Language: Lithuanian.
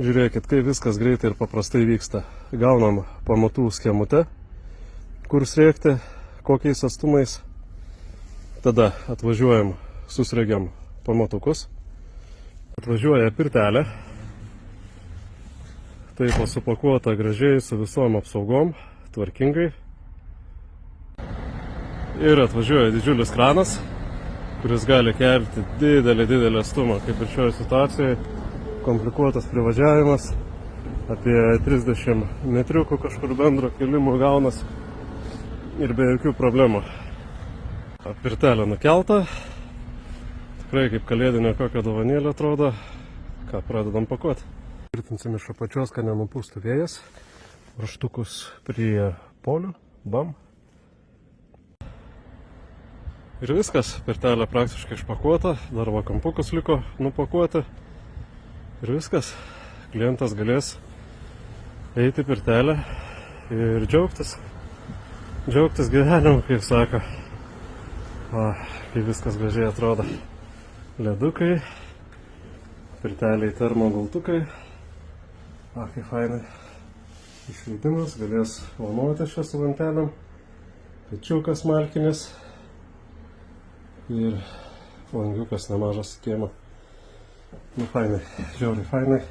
Žiūrėkit, kaip viskas greitai ir paprastai vyksta. Gaunam pamatų schemutę, kur srėgti, kokiais atstumais. Tada atvažiuojam, susrėgiam pamatukus. Atvažiuoja pirtelė. Taip supakuota gražiai su visom apsaugom, tvarkingai. Ir atvažiuoja didžiulis kranas, kuris gali kelti didelį atstumą, kaip ir šioje situacijoje. Komplikuotas privažiavimas, apie 30 metriukų kažkur bendro kelimo gaunas ir be jokių problemų. Pirtelė nukelta, tikrai kaip kalėdinė kokia dovanėlė atrodo. Ką, pradedam pakuoti. Tvirtinsim iš apačios, kad nenupūstų vėjas. Raštukus prie polių, bam. Ir viskas, pirtelė praktiškai išpakuota, dar va kampukus liko nupakuoti. Ir viskas, klientas galės eiti pirtelę ir džiaugtis gyvenimu, kaip sako. Kaip viskas gražiai atrodo. Ledukai, pirteliai termogultukai. Kaip fainai. Išleidimas, galės vanuoti šią su vantelėm. Pečiukas malkinis. Ir langiukas nemažas kiemo. Nu fainai, žiauriai fainai.